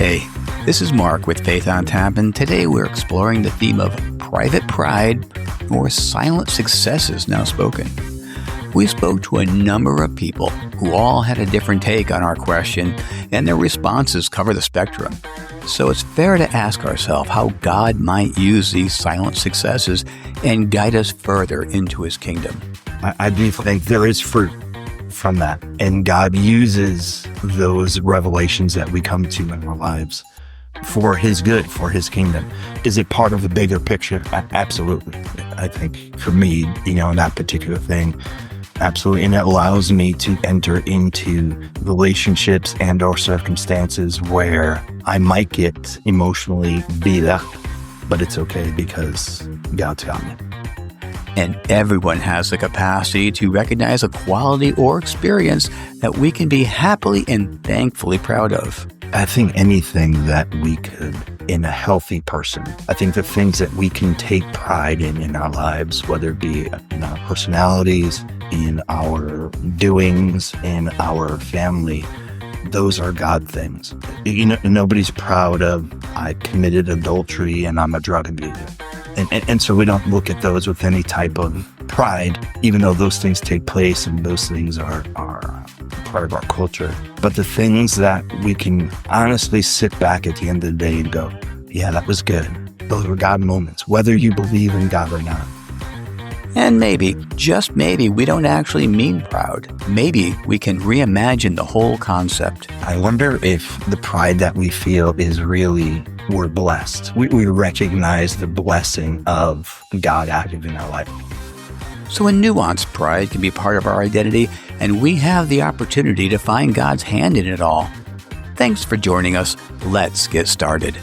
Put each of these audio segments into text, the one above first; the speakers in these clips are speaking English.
Hey, this is Mark with Faith on Tap, and today we're exploring the theme of private pride or silent successes now spoken. We spoke to a number of people who all had a different take on our question, and their responses cover the spectrum. So it's fair to ask ourselves how God might use these silent successes and guide us further into His kingdom. I do think there is fruit from that, and God uses those revelations that we come to in our lives for His good, for His kingdom. Is it part of the bigger picture? Absolutely. I think for me, that particular thing, absolutely. And it allows me to enter into relationships and or circumstances where I might get emotionally beat up, but it's okay because God's got me. And everyone has the capacity to recognize a quality or experience that we can be happily and thankfully proud of. I think anything that we could, in a healthy person, I think the things that we can take pride in our lives, whether it be in our personalities, in our doings, in our family, those are God things. Nobody's proud of, I committed adultery and I'm a drug abuser. And so we don't look at those with any type of pride, even though those things take place and those things are part of our culture. But the things that we can honestly sit back at the end of the day and go, yeah, that was good. Those were God moments, whether you believe in God or not. And maybe, just maybe, we don't actually mean proud. Maybe we can reimagine the whole concept. I wonder if the pride that we feel is really, we're blessed. We recognize the blessing of God active in our life. So a nuanced pride can be part of our identity, and we have the opportunity to find God's hand in it all. Thanks for joining us. Let's get started.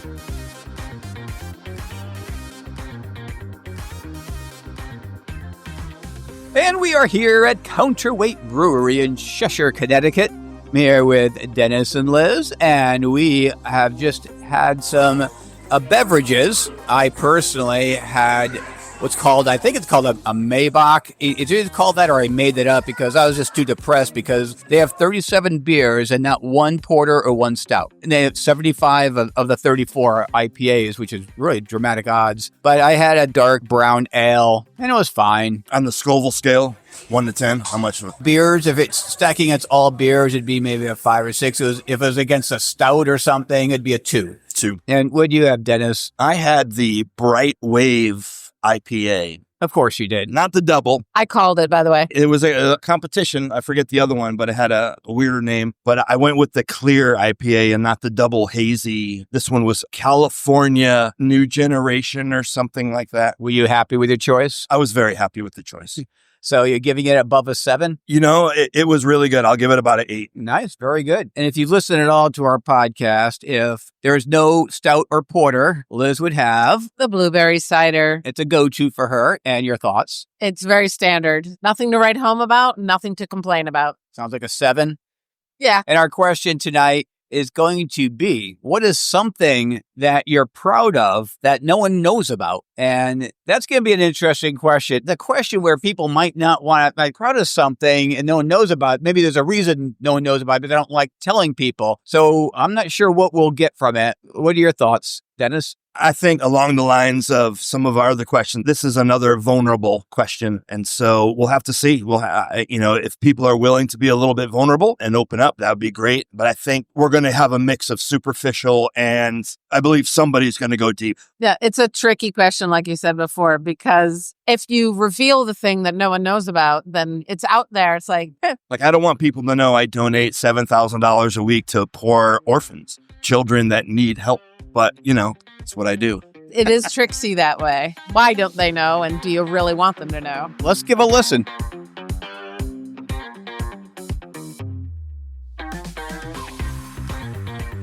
And we are here at Counterweight Brewery in Cheshire, Connecticut. I'm here with Dennis and Liz, and we have just had some beverages. I personally had what's called, I think it's called a Maybach. It's either called that or I made it up because I was just too depressed because they have 37 beers and not one porter or one stout. And they have 75 of the 34 IPAs, which is really dramatic odds. But I had a dark brown ale and it was fine. On the Scoville scale, 1 to 10, how much? Beers, if it's stacking against all beers, it'd be maybe a 5 or 6. If it was against a stout or something, it'd be a 2. 2. And what do you have, Dennis? I had the Bright Wave IPA. Of course you did. Not the double. I called it, by the way. It was a competition. I forget the other one, but it had a weirder name. But I went with the clear IPA and not the double hazy. This one was California New Generation or something like that. Were you happy with your choice? I was very happy with the choice. So you're giving it above a 7? It was really good. I'll give it about an 8. Nice. Very good. And if you listen at all to our podcast, if there's no stout or porter, Liz would have The blueberry cider. it's a go-to for her. And your thoughts? It's very standard. Nothing to write home about, nothing to complain about. Sounds like a 7. Yeah. And our question tonight is going to be, what is something that you're proud of that no one knows about? And that's going to be an interesting question. The question where people might not want to be proud of something and no one knows about it. Maybe there's a reason no one knows about it, but they don't like telling people. So I'm not sure what we'll get from it. What are your thoughts, Dennis? I think along the lines of some of our other questions, this is another vulnerable question. And so we'll have to see. If people are willing to be a little bit vulnerable and open up, that would be great. But I think we're going to have a mix of superficial and I believe somebody's going to go deep. Yeah, it's a tricky question, like you said before, because if you reveal the thing that no one knows about, then it's out there. It's like, Like, I don't want people to know I donate $7,000 a week to poor orphans, children that need help. But, it's what I do. it is tricksy that way. Why don't they know? And do you really want them to know? Let's give a listen.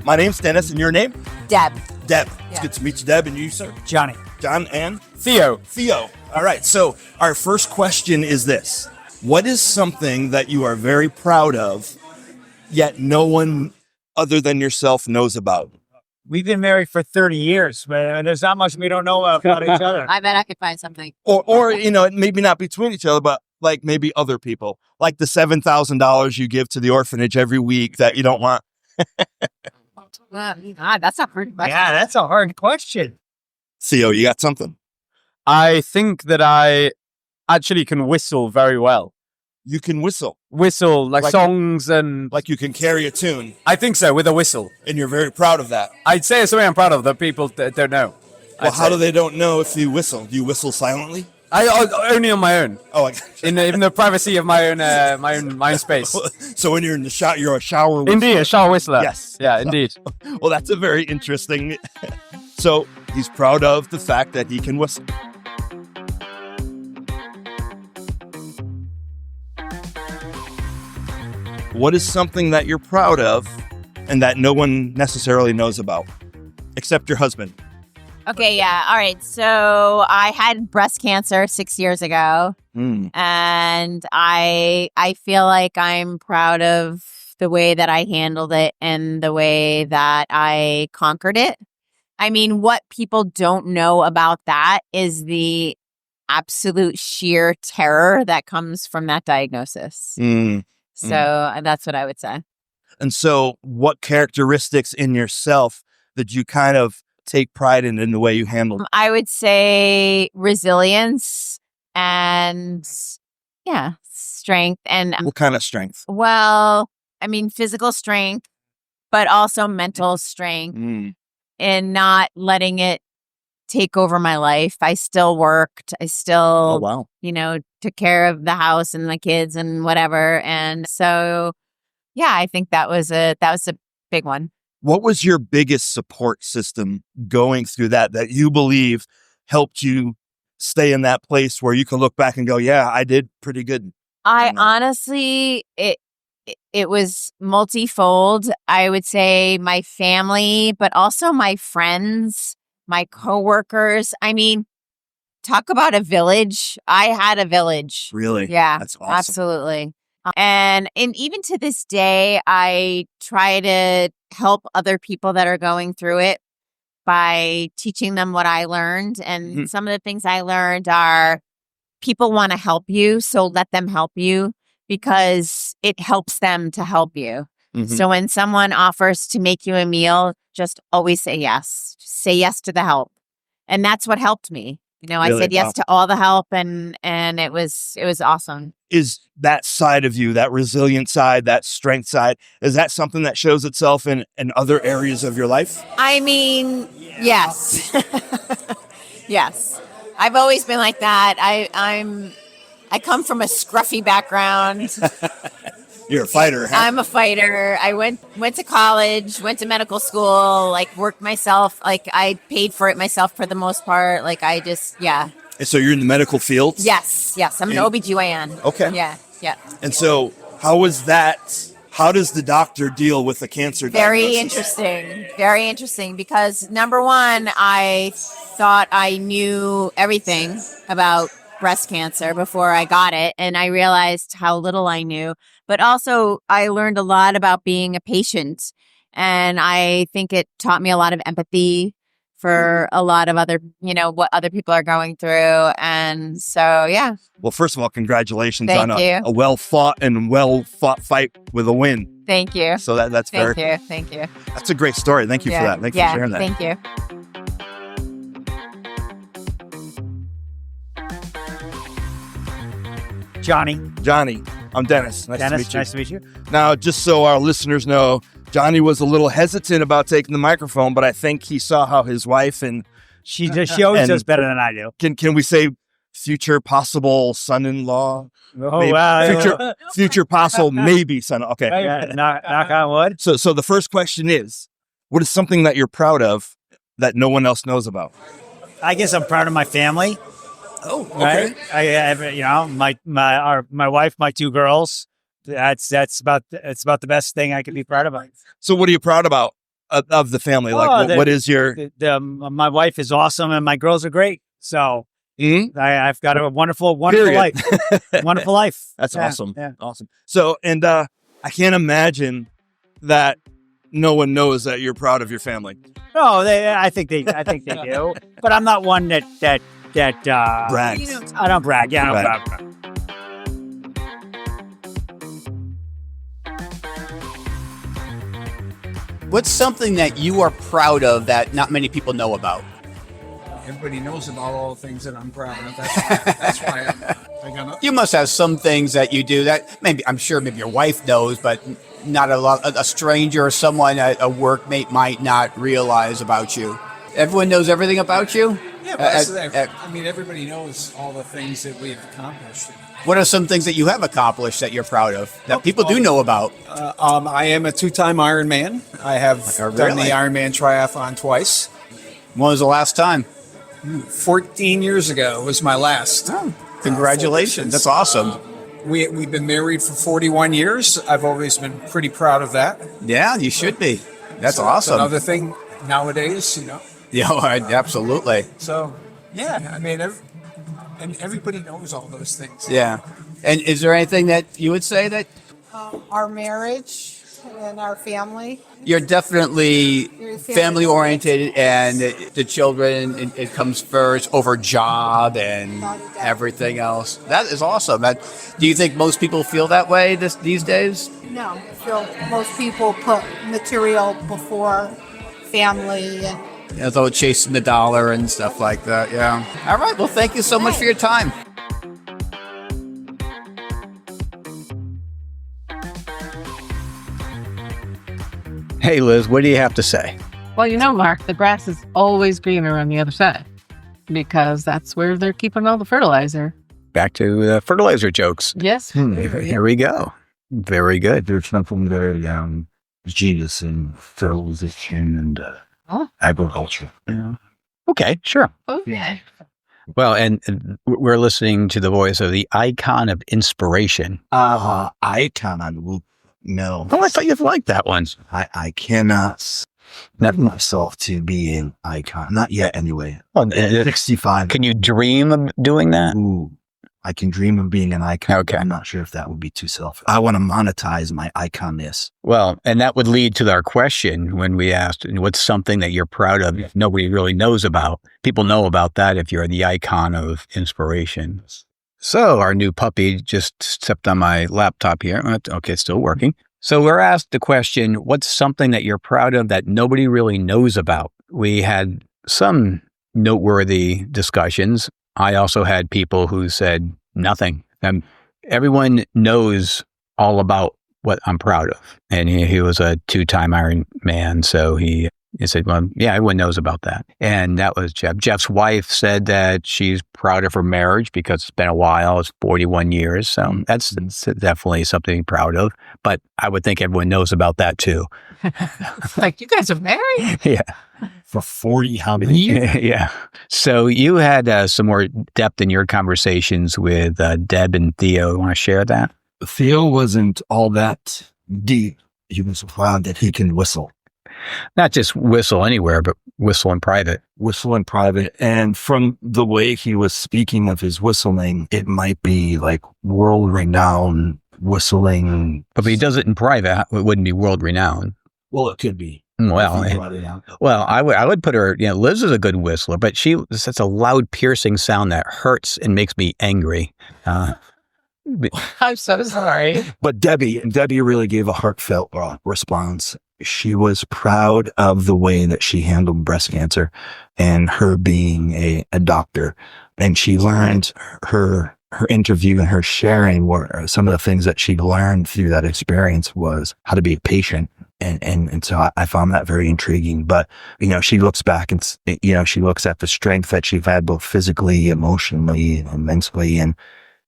My name's Dennis, and your name? Deb. Deb. Yeah. It's good to meet you, Deb, and you, sir? Johnny. John and? Theo. Theo. All right, so our first question is this. What is something that you are very proud of, yet no one other than yourself knows about? We've been married for 30 years, but there's not much we don't know about each other. I bet I could find something. Or maybe not between each other, but like maybe other people. Like the $7,000 you give to the orphanage every week that you don't want. God, that's a hard question. Yeah, that's a hard question. Theo, you got something? I think that I actually can whistle very well. You can whistle. Whistle like songs and Like you can carry a tune, I think so with a whistle. and you're very proud of that. I'd say it's something I'm proud of that people don't know. Well, how do they don't know if you whistle? Do you whistle silently? I only on my own Oh, I got you. in the privacy of my own space. So when you're in the shower, you're a shower whistler. Indeed, a shower whistler. Yes. Yeah, indeed. Well, that's a very interesting. So he's proud of the fact that he can whistle. What is something that you're proud of and that no one necessarily knows about, except your husband? Okay, yeah. All right. So I had breast cancer 6 years ago, and I feel like I'm proud of the way that I handled it and the way that I conquered it. I mean, what people don't know about that is the absolute sheer terror that comes from that diagnosis. So that's what I would say. And so, what characteristics in yourself did you kind of take pride in the way you handled it? I would say resilience and, yeah, strength. And, What kind of strength? well, I mean, physical strength, but also mental strength and not letting it take over my life. I still worked. I Oh, still, wow. took care of the house and the kids and whatever. And so, yeah, I think that was a big one. What was your biggest support system going through that you believe helped you stay in that place where you can look back and go, yeah, I did pretty good? I No. honestly, it was multifold. I would say my family, but also my friends, my coworkers. I mean, talk about a village. I had a village. Really? Yeah, That's awesome. absolutely. And even to this day, I try to help other people that are going through it by teaching them what I learned. And some of the things I learned are people want to help you, so let them help you because it helps them to help you. So when someone offers to make you a meal, just always say yes. Just say yes to the help. And that's what helped me. I Really? said yes Wow. to all the help and it was awesome. Is that side of you, that resilient side, that strength side, is that something that shows itself in other areas of your life? I mean, yes. Yes. I've always been like that. I come from a scruffy background. You're a fighter, huh? I'm a fighter. I went to college, went to medical school, worked myself. I paid for it myself for the most part. I just, yeah. And so you're in the medical field? Yes. I'm an OBGYN. Okay. Yeah. And so how was that? How does the doctor deal with the cancer diagnosis? Very interesting because number one, I thought I knew everything about breast cancer before I got it. And I realized how little I knew, but also I learned a lot about being a patient. And I think it taught me a lot of empathy for a lot of other, what other people are going through. And so, yeah. Well, first of all, congratulations Thank on you. a well-fought fight with a win. Thank you. So that's Thank very, you. Thank you. that's a great story. Thank you for that. Thank you for sharing that. Thank you. Johnny. Johnny, I'm Dennis. Nice Dennis, to nice meet you. to meet you. Now, just so our listeners know, Johnny was a little hesitant about taking the microphone, but I think he saw how his wife and She always And- does better than I do. can we say future possible son-in-law? Oh, Maybe- wow. future possible maybe son. Okay. Yeah, knock on wood. So the first question is, what is something that you're proud of that no one else knows about? I guess I'm proud of my family. Oh, Right? I have, my wife, my two girls. It's about the best thing I could be proud of. So what are you proud about of the family? What is your? My wife is awesome and my girls are great. So I've got a wonderful Period. life. Wonderful life. That's Yeah, awesome. yeah. Awesome. So, and I can't imagine that no one knows that you're proud of your family. No, I think they do. But I'm not one that Brags. I don't brag. Yeah, I don't Right. brag. What's something that you are proud of that not many people know about? Everybody knows about all the things that I'm proud of. That's why I got nothing. You must have some things that you do that I'm sure your wife knows, but not a stranger or someone, a workmate might not realize about you. Everyone knows everything about you? Yeah, but everybody knows all the things that we've accomplished. What are some things that you have accomplished that you're proud of that people do know about? I am a 2-time Ironman. I have done the Ironman triathlon twice. When was the last time? 14 years ago was my last. Oh, congratulations. That's awesome. We've been married for 41 years. I've always been pretty proud of that. Yeah, you should be. That's awesome. It's another thing nowadays, Yeah, absolutely. So, yeah, and everybody knows all those things. Yeah. And is there anything that you would say that our marriage and our family? You're definitely family oriented, and the children, it comes first over job and everything else. That is awesome. Do you think most people feel that way these days? No, I feel most people put material before family and Though chasing the dollar and stuff like that. Yeah. All right. Well, thank you so much for your time. Hey, Liz, what do you have to say? Well, Mark, the grass is always greener on the other side because that's where they're keeping all the fertilizer. Back to the fertilizer jokes. Yes. Here we go. Very good. There's something very Jesus and fertilization and agriculture. Yeah. Okay, sure. Okay. Well, and we're listening to the voice of the icon of inspiration. Icon. No. Oh, I thought you'd like that one. I cannot net myself to be an icon. Not yet, anyway. Well, 65. Can you dream of doing that? Ooh, I can dream of being an icon. Okay. I'm not sure if that would be too selfish. I want to monetize my iconness. Well, and that would lead to our question when we asked, what's something that you're proud of if nobody really knows about? People know about that if you're the icon of inspiration. So our new puppy just stepped on my laptop here. Okay, it's still working. So we're asked the question, what's something that you're proud of that nobody really knows about? We had some noteworthy discussions. I also had people who said nothing. Everyone knows all about what I'm proud of. And he was a 2-time Ironman, so he said, well, yeah, everyone knows about that. And that was Jeff. Jeff's wife said that she's proud of her marriage because it's been a while. It's 41 years. So that's definitely something to be proud of. But I would think everyone knows about that too. Like, you guys are married? Yeah. For 40 how many years? Yeah. So you had some more depth in your conversations with Deb and Theo. You want to share that? Theo wasn't all that deep. He was proud that he can whistle. Not just whistle anywhere, but whistle in private. Whistle in private. And from the way he was speaking of his whistling, it might be like world-renowned whistling. But if he does it in private, it wouldn't be world-renowned. Well, it could be. Well, I would put her, Liz is a good whistler, but that's a loud, piercing sound that hurts and makes me angry. I'm so sorry. But Debbie really gave a heartfelt response. She was proud of the way that she handled breast cancer and her being a doctor. And she learned her interview and her sharing were some of the things that she learned through that experience was how to be a patient. And so I found that very intriguing. But, she looks back and, she looks at the strength that she's had both physically, emotionally, and mentally. And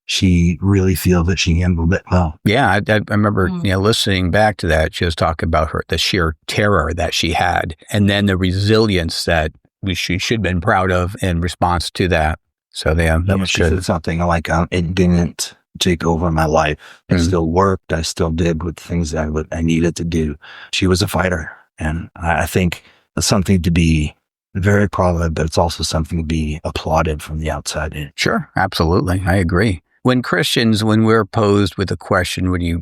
she really feels that she handled it well. Yeah, I remember listening back to that. She was talking about the sheer terror that she had, and then the resilience that she should have been proud of in response to that. So that was she good. said something like, "It didn't take over my life. I still worked. I still did what things I needed to do." She was a fighter, and I think it's something to be very proud of, but it's also something to be applauded from the outside in. Sure, absolutely, I agree. When Christians, when we're posed with a question, what are you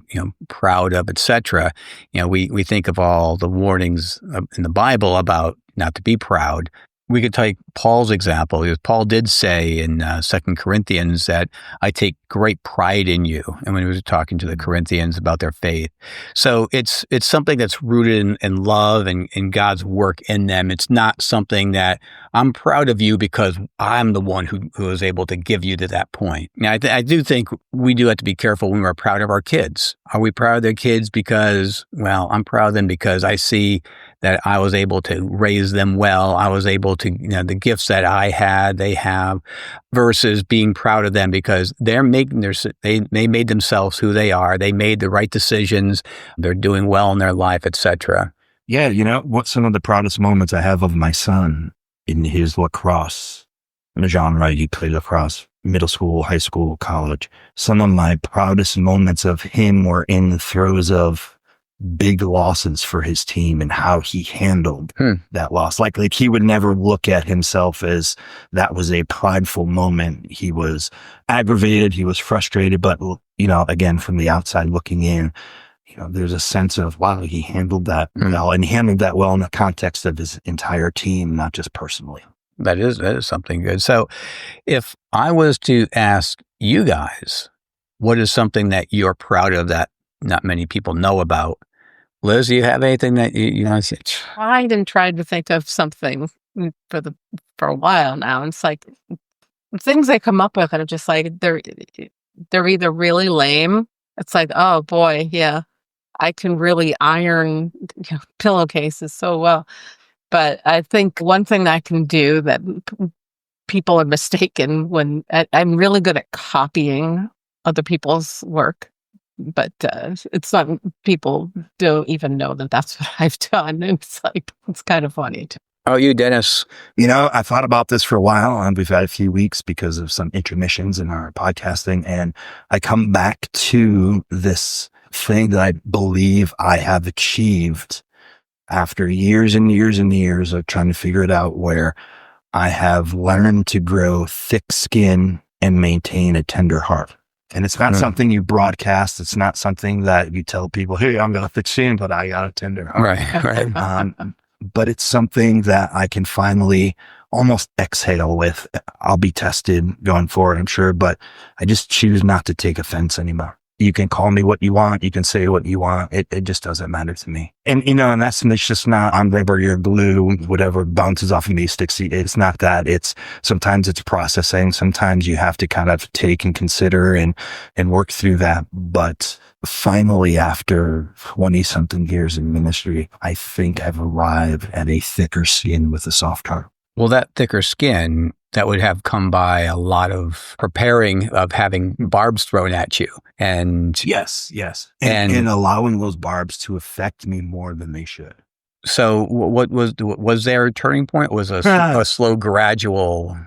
proud of, etc., we think of all the warnings in the Bible about not to be proud. we could take Paul's example. Because Paul did say in 2 Corinthians that I take great pride in you. And when he was talking to the Corinthians about their faith. So it's something that's rooted in love and in God's work in them. It's not something that I'm proud of you because I'm the one who was able to give you to that point. Now, I do think we do have to be careful when we're proud of our kids. Are we proud of their kids because, well, I'm proud of them because I see that I was able to raise them well. I was able to, the gifts that I had, they have, versus being proud of them because they're making they made themselves who they are. They made the right decisions. They're doing well in their life, etc. Yeah, what some of the proudest moments I have of my son in his lacrosse genre. He played lacrosse, middle school, high school, college. Some of my proudest moments of him were in the throes of big losses for his team and how he handled that loss. Like he would never look at himself as that was a prideful moment. He was aggravated. He was frustrated. But, again, from the outside looking in, there's a sense of, wow, he handled that well, and he handled that well in the context of his entire team, not just personally. That is something good. So if I was to ask you guys, what is something that you're proud of that not many people know about? Liz, do you have anything that you tried and tried to think of something for a while now? And it's like things they come up with are just like they're either really lame. It's like, oh boy, yeah, I can really iron pillowcases so well. But I think one thing that I can do that people are mistaken when I'm really good at copying other people's work. But it's not, people don't even know that that's what I've done. It's like, it's kind of funny. How about you, Dennis? I thought about this for a while, and we've had a few weeks because of some intermissions in our podcasting. And I come back to this thing that I believe I have achieved after years and years and years of trying to figure it out, where I have learned to grow thick skin and maintain a tender heart. And it's not something you broadcast. It's not something that you tell people, hey, I'm going to thick skin, but I got a tender heart. Right. But it's something that I can finally almost exhale with. I'll be tested going forward, I'm sure, but I just choose not to take offense anymore. You can call me what you want. You can say what you want. It just doesn't matter to me. And, and that's, it's just not, I'm rubber, you're glue, whatever bounces off of me sticks. It's not that. Sometimes it's processing. Sometimes you have to kind of take and consider and work through that. But finally, after 20 something years in ministry, I think I've arrived at a thicker skin with a soft heart. Well, that thicker skin, that would have come by a lot of preparing, of having barbs thrown at you. And yes. And allowing those barbs to affect me more than they should. So what was there a turning point? Was a slow, gradual?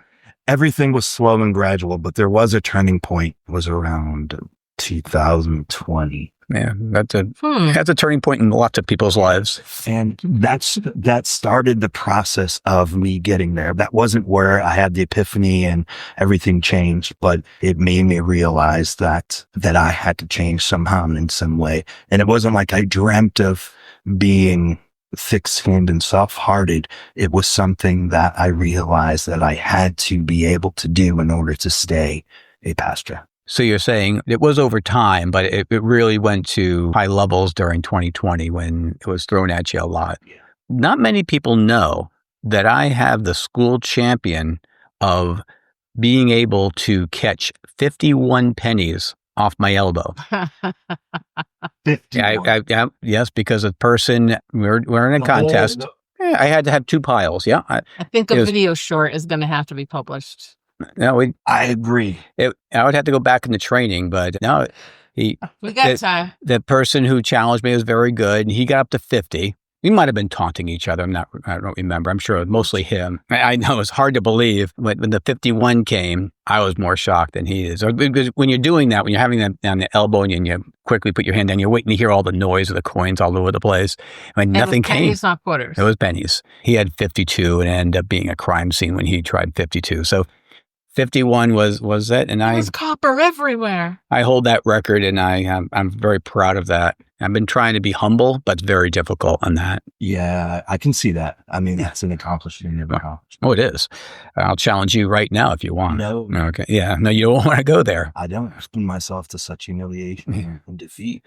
Everything was slow and gradual, but there was a turning point. It was around 2020. Yeah, that's a turning point in lots of people's lives. And that started the process of me getting there. That wasn't where I had the epiphany and everything changed, but it made me realize that I had to change somehow in some way. And it wasn't like I dreamt of being thick-skinned and soft-hearted. It was something that I realized that I had to be able to do in order to stay a pastor. So you're saying it was over time, but it really went to high levels during 2020 when it was thrown at you a lot. Yeah. Not many people know that I have the school champion of being able to catch 51 pennies off my elbow. Yes, because a person, we're in a contest. I had to have 2 piles. Yeah. I think a video short is going to have to be published. No, I agree. I would have to go back into training, but no, we got time. The person who challenged me was very good, and he got up to 50. We might have been taunting each other. I don't remember. I'm sure it was mostly him. I know it's hard to believe. When the 51 came, I was more shocked than he is. Because when you're doing that, when you're having that on the elbow and you quickly put your hand down, you're waiting to hear all the noise of the coins all over the place. When nothing came. Pennies, not quarters. It was pennies. He had 52, and it ended up being a crime scene when he tried 52. So 51 was it, and There's copper everywhere. I hold that record, and I'm very proud of that. I've been trying to be humble, but it's very difficult on that. Yeah, I can see that. I mean, that's an accomplishment you never accomplished. Oh, it is. I'll challenge you right now if you want. No. Okay. Yeah. No, you don't want to go there. I don't put myself to such humiliation and defeat.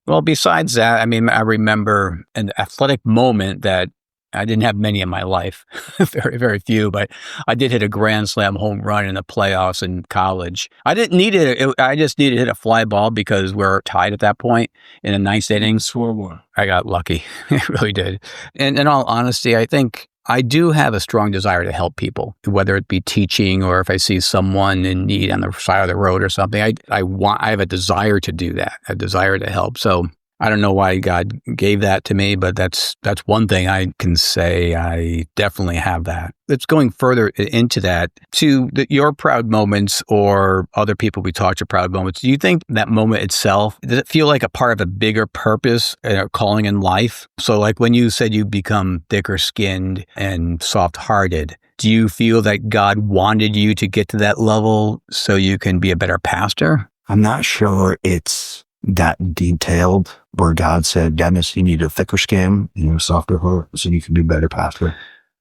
Well, besides that, I mean, I remember an athletic moment that I didn't have many in my life, very, very few, but I did hit a grand slam home run in the playoffs in college. I didn't need it. I just needed to hit a fly ball because we're tied at that point in a ninth inning. Score. I got lucky. I really did. And in all honesty, I think I do have a strong desire to help people, whether it be teaching or if I see someone in need on the side of the road or something. I have a desire to do that, a desire to help. So I don't know why God gave that to me, but that's one thing I can say. I definitely have that. It's going further into that to your proud moments or other people we talk to proud moments. Do you think that moment itself, does it feel like a part of a bigger purpose or calling in life? So like when you said you become thicker skinned and soft hearted, do you feel that God wanted you to get to that level so you can be a better pastor? I'm not sure it's that detailed where God said, Dennis, you need a thicker skin, softer heart so you can be better pastor.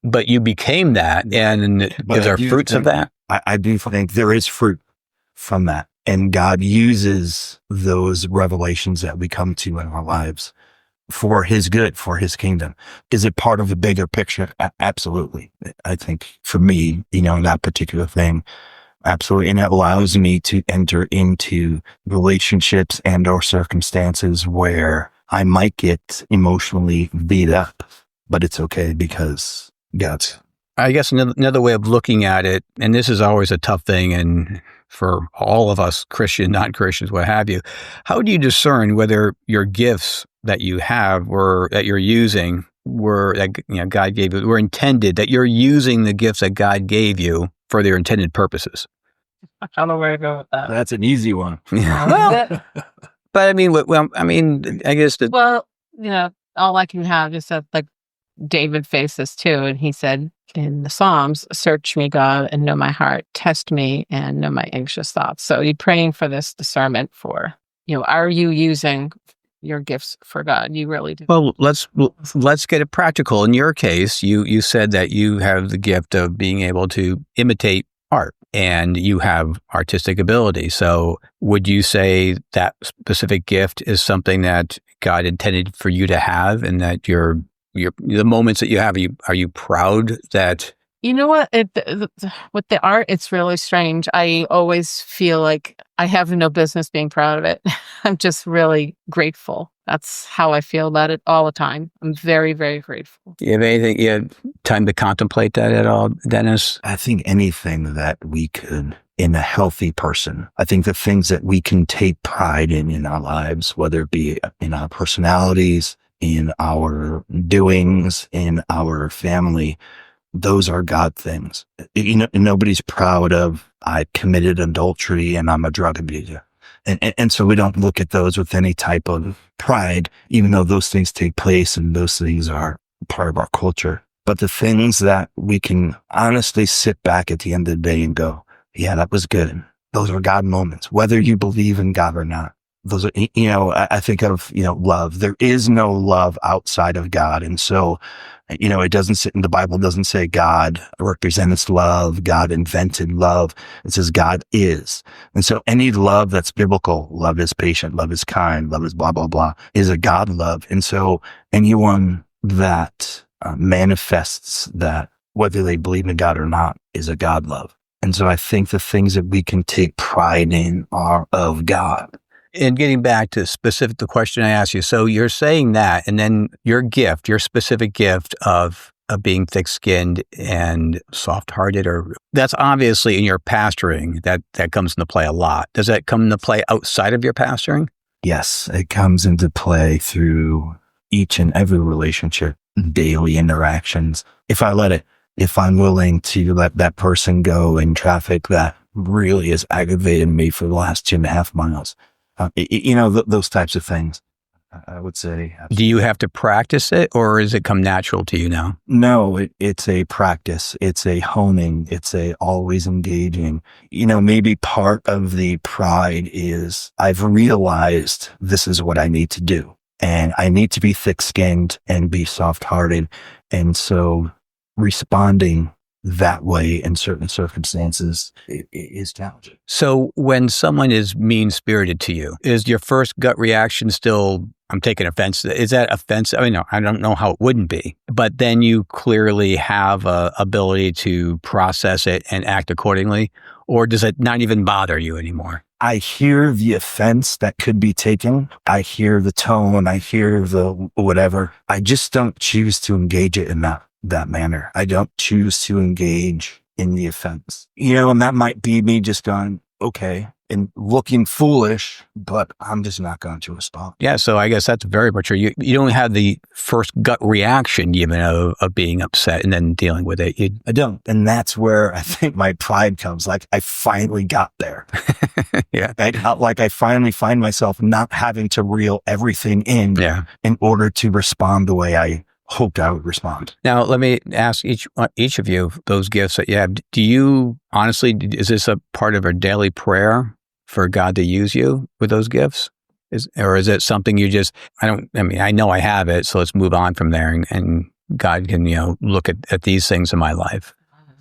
But you became that, and is there fruits of that? I do think there is fruit from that. And God uses those revelations that we come to in our lives for his good, for his kingdom. Is it part of a bigger picture? Absolutely. I think for me, that particular thing, absolutely. And it allows me to enter into relationships and or circumstances where I might get emotionally beat up, but it's okay because God's. I guess another way of looking at it, and this is always a tough thing, and for all of us, Christian, non-Christians, what have you, how do you discern whether your gifts that you have or that you're using that God gave you, were intended, that you're using the gifts that God gave you for their intended purposes? I don't know where to go with that. That's an easy one. Well, but I mean, I guess that. Well, all I can have is that, like, David faced this too, and he said in the Psalms, "Search me, God, and know my heart. Test me and know my anxious thoughts." So you're praying for this discernment for, are you using your gifts for God? You really do. Well, let's get it practical. In your case, you said that you have the gift of being able to imitate art and you have artistic ability. So would you say that specific gift is something that God intended for you to have, and that the moments that you have, are you proud that? You know what? With the art, it's really strange. I always feel like I have no business being proud of it. I'm just really grateful. That's how I feel about it all the time. I'm very, very grateful. You have time to contemplate that at all, Dennis? I think anything that we could, in a healthy person, I think the things that we can take pride in our lives, whether it be in our personalities, in our doings, in our family, those are God things. Nobody's proud of, I committed adultery and I'm a drug abuser. And so we don't look at those with any type of pride, even though those things take place and those things are part of our culture. But the things that we can honestly sit back at the end of the day and go, yeah, that was good. Those are God moments, whether you believe in God or not. Those are, I think of, love. There is no love outside of God. And so, it doesn't sit in the Bible, doesn't say God represents love, God invented love. It says God is. And so any love that's biblical, love is patient, love is kind, love is blah, blah, blah, is a God love. And so anyone that manifests that, whether they believe in God or not, is a God love. And so I think the things that we can take pride in are of God. And getting back to the question I asked you, so you're saying that, and then your specific gift of being thick-skinned and soft-hearted, or that's obviously in your pastoring, that comes into play a lot. Does that come into play outside of your pastoring? Yes, it comes into play through each and every relationship, daily interactions. If I'm willing to let that person go in traffic that really has aggravated me for the last 2.5 miles. Those types of things. I would say. Do you have to practice it, or does it come natural to you now? No, it's a practice. It's a honing. It's a always engaging. Maybe part of the pride is I've realized this is what I need to do, and I need to be thick-skinned and be soft-hearted. And so responding that way in certain circumstances is challenging. So when someone is mean-spirited to you, is your first gut reaction still, I'm taking offense? Is that offensive? I mean, no, I don't know how it wouldn't be. But then you clearly have a ability to process it and act accordingly? Or does it not even bother you anymore? I hear the offense that could be taken. I hear the tone. I hear the whatever. I just don't choose to engage it in that manner. I don't choose to engage in the offense. And that might be me just going, okay, and looking foolish, but I'm just not going to respond. Yeah, so I guess that's very much true. You don't have the first gut reaction even of being upset and then dealing with it. I don't. And that's where I think my pride comes. Like, I finally got there. Yeah. I finally find myself not having to reel everything in order to respond the way I hoped I would respond. Now, let me ask each of you, those gifts that you have, do you honestly, is this a part of a daily prayer for God to use you with those gifts? Or is it something you just, I know I have it, so let's move on from there and God can, look at these things in my life.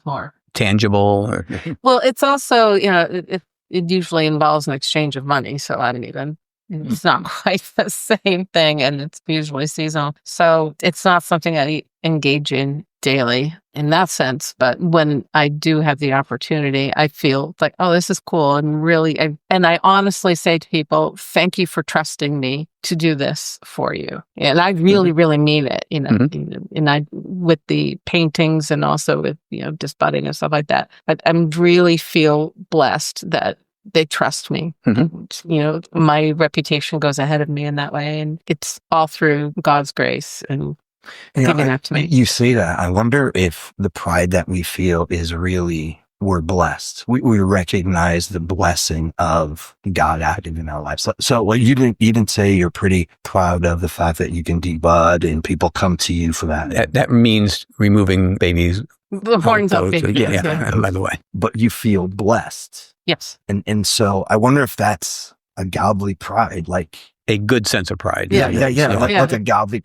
More tangible. Well, it's also, it usually involves an exchange of money. So I don't even, it's not quite the same thing, and it's usually seasonal. So it's not something I engage in daily in that sense. But when I do have the opportunity, I feel like, oh, this is cool. And really, I honestly say to people, thank you for trusting me to do this for you. And I really, really mean it, and I, with the paintings and also with, just budding and stuff like that. But I really feel blessed that they trust me. And, my reputation goes ahead of me in that way. And it's all through God's grace and giving that to me. You say that. I wonder if the pride that we feel is really, we're blessed. We recognize the blessing of God acting in our lives. So you didn't say you're pretty proud of the fact that you can debud and people come to you for that. That means removing babies. The horns of babies. Yeah, by the way. But you feel blessed. Yes. And so I wonder if that's a godly pride, like a good sense of pride. Yeah. Like a godly,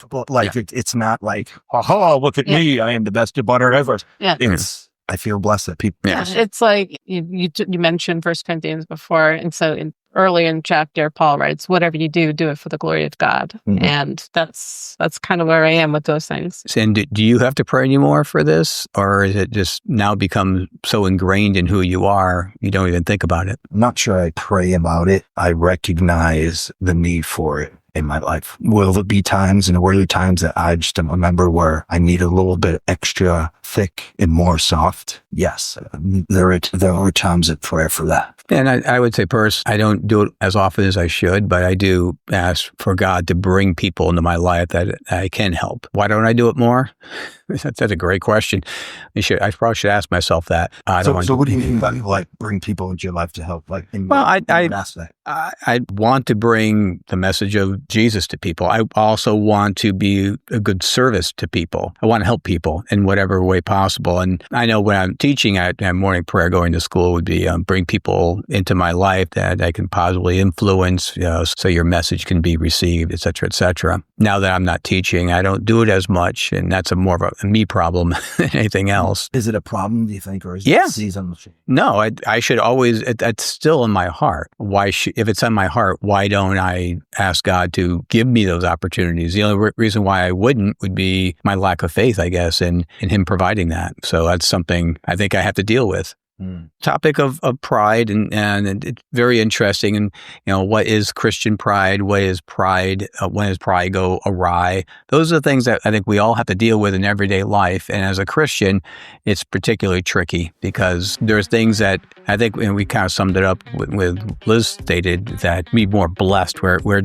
it's not like, oh, look at me, I am the best debutter ever. Yeah. It's, I feel blessed that people. Yeah. It's like you mentioned 1 Corinthians before, and so early in chapter, Paul writes, "Whatever you do, do it for the glory of God." And that's kind of where I am with those things. And do you have to pray anymore for this, or is it just now become so ingrained in who you are, you don't even think about it? I'm not sure I pray about it. I recognize the need for it in my life. Will there be times and were there times that I just don't remember where I need a little bit extra thick and more soft? Yes. There are times of prayer for that. And I would say, I don't do it as often as I should, but I do ask for God to bring people into my life that I can help. Why don't I do it more? That's a great question. I probably should ask myself that. So what do you mean by bring people into your life to help? I want to bring the message of Jesus to people. I also want to be a good service to people. I want to help people in whatever way possible. And I know when I'm teaching at morning prayer, going to school would be bring people into my life that I can positively influence, so your message can be received, et cetera, et cetera. Now that I'm not teaching, I don't do it as much, and that's more of a me problem than anything else. Is it a problem, do you think, or is it a season? No, I should always, that's still in my heart. If it's on my heart, why don't I ask God to give me those opportunities? The only reason why I wouldn't would be my lack of faith, I guess, in Him providing that. So that's something I think I have to deal with. Topic of pride and it's very interesting. And what is Christian pride? What is pride? When does pride go awry? Those are the things that I think we all have to deal with in everyday life. And as a Christian, it's particularly tricky because there's things that I think, and we kind of summed it up with Liz stated, that we're more blessed. We're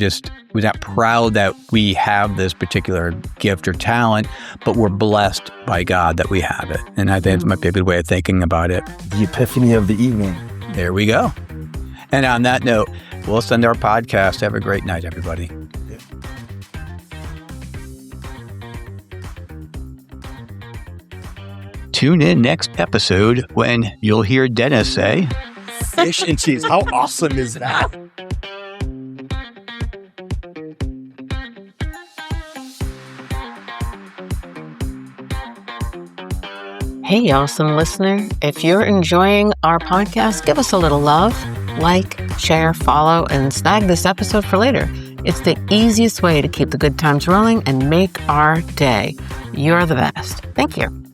not proud that we have this particular gift or talent, but we're blessed by God that we have it. And I think it might be a good way of thinking about it. The epiphany of the evening. There we go. And on that note, we'll send our podcast. Have a great night, everybody. tune in next episode when you'll hear Dennis say, Fish and cheese. How awesome is that? Hey, awesome listener. If you're enjoying our podcast, give us a little love, like, share, follow, and snag this episode for later. It's the easiest way to keep the good times rolling and make our day. You're the best. Thank you.